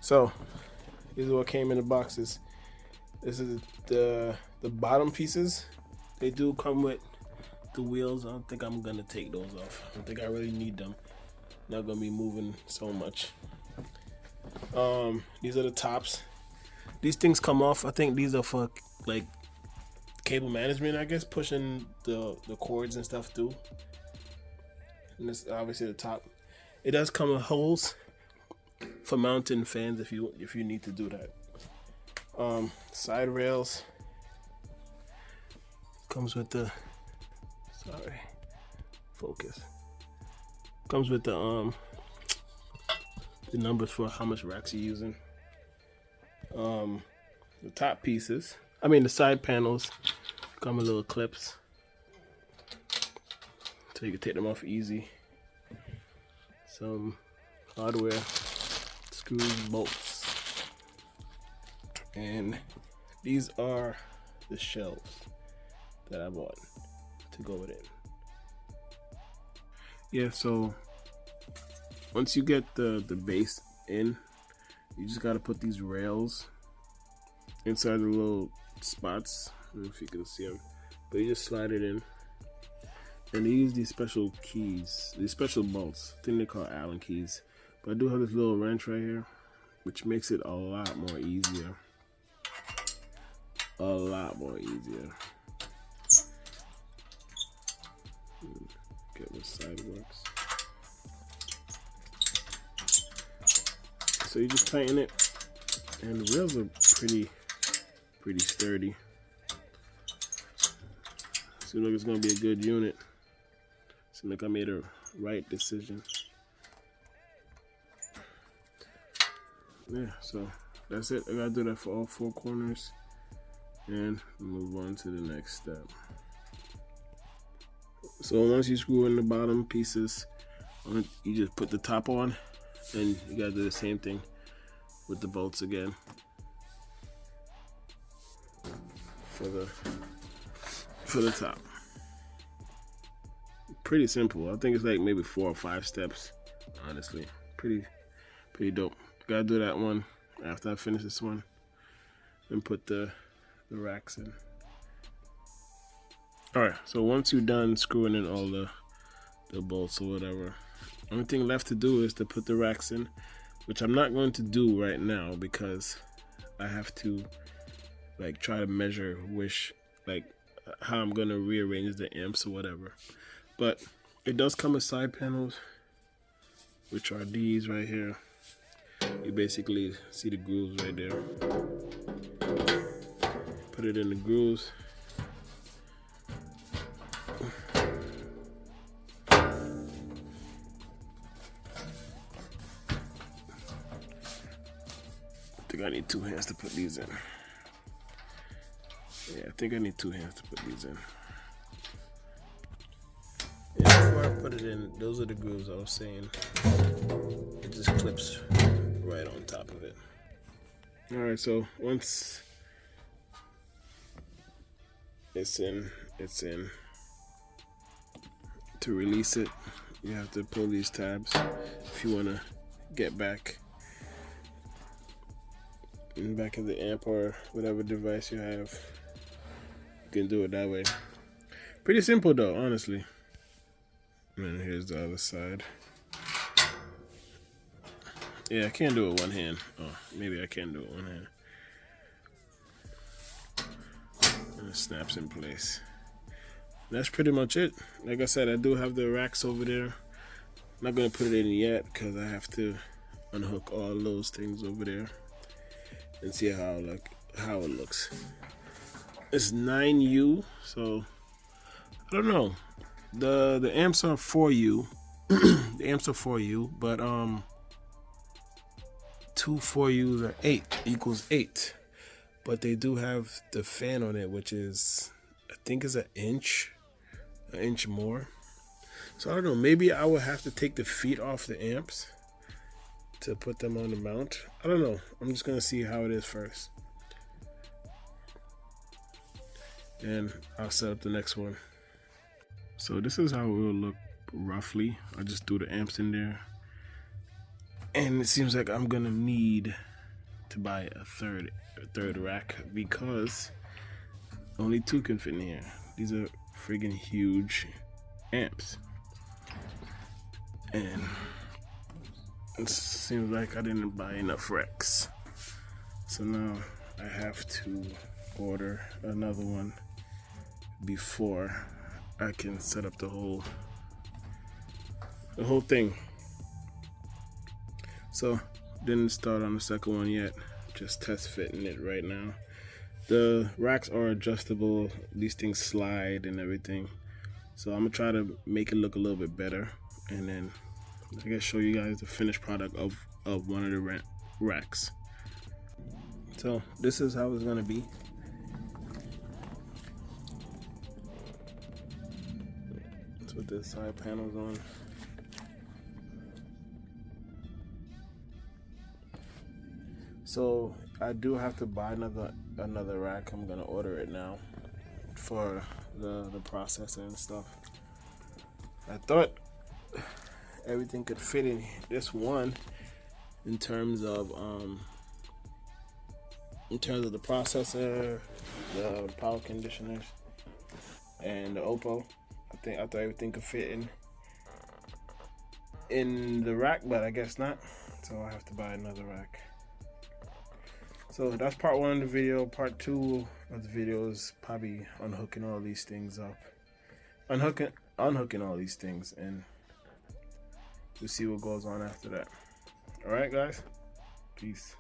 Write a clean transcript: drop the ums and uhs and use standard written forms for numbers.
So these are what came in the boxes. This is the bottom pieces. They do come with the wheels. I don't think I'm gonna take those off. I don't think I really need them. Not gonna be moving so much. These are the tops. These things come off. I think these are for like cable management, I guess, pushing the cords and stuff through. And this obviously the top. It does come with holes for mounting fans if you need to do that. Side rails comes with the focus. Comes with the numbers for how much racks you're using. The top pieces, the side panels come with little clips so you can take them off easy. Some hardware, screws, bolts, and these are the shelves that I bought to go with it. Yeah, so once you get the base in, you just gotta put these rails inside the little spots. I don't know if you can see them, but you just slide it in. And they use these special keys, these special bolts. I think they're called Allen keys. But I do have this little wrench right here, which makes it a lot more easier. A lot more easier. Get what side works. So you just tighten it, and the rails are pretty sturdy. Seems like it's gonna be a good unit. Seems like I made a right decision. Yeah, so that's it. I gotta do that for all four corners, and move on to the next step. So once you screw in the bottom pieces, you just put the top on, and you gotta do the same thing with the bolts again for the top. Pretty simple. I think it's like maybe 4 or 5 steps, honestly. Pretty dope. Gotta do that one after I finish this one and put the racks in. Alright, so once you're done screwing in all the bolts or whatever, only thing left to do is to put the racks in, which I'm not going to do right now because I have to like try to measure how I'm gonna rearrange the amps or whatever. But it does come with side panels, which are these right here. You basically see the grooves right there. Put it in the grooves. I think I need 2 hands to put these in. Yeah, I think I need 2 hands to put these in. Yeah, before I put it in, those are the grooves I was saying. It just clips right on top of it. Alright, so once it's in. To release it, you have to pull these tabs if you want to get back in the back of the amp or whatever device you have. You can do it that way. Pretty simple though, honestly. And here's the other side. Yeah, I can't do it one hand. Oh, maybe I can do it one hand. And it snaps in place. That's pretty much it. Like I said, I do have the racks over there. I'm not gonna put it in yet because I have to unhook all those things over there and see how it looks. It's 9U, so I don't know. The amps are 4U. The amps are 4U, but 2 4U's are 8 equals 8. But they do have the fan on it, which is, I think is an inch more. So I don't know, maybe I would have to take the feet off the amps to put them on the mount. I don't know. I'm just gonna see how it is first. And I'll set up the next one. So this is how it will look roughly. I just threw the amps in there. And it seems like I'm gonna need to buy a third rack because only 2 can fit in here. These are friggin' huge amps, and it seems like I didn't buy enough racks. So now I have to order another one before I can set up the whole thing. So didn't start on the second one yet, just test fitting it right now. The racks are adjustable, these things slide and everything, so I'm gonna try to make it look a little bit better, and then I guess show you guys the finished product of one of the racks. So this is how it's gonna be. Let's put the side panels on. So I do have to buy another rack. I'm gonna order it now for the processor and stuff. I thought everything could fit in this one in terms of the processor, the power conditioners, and the Oppo. I thought everything could fit in the rack, but I guess not. So I have to buy another rack. So that's part 1 of the video. Part 2 of the video is probably unhooking all these things up, unhooking all these things, and we'll see what goes on after that. All right, guys. Peace.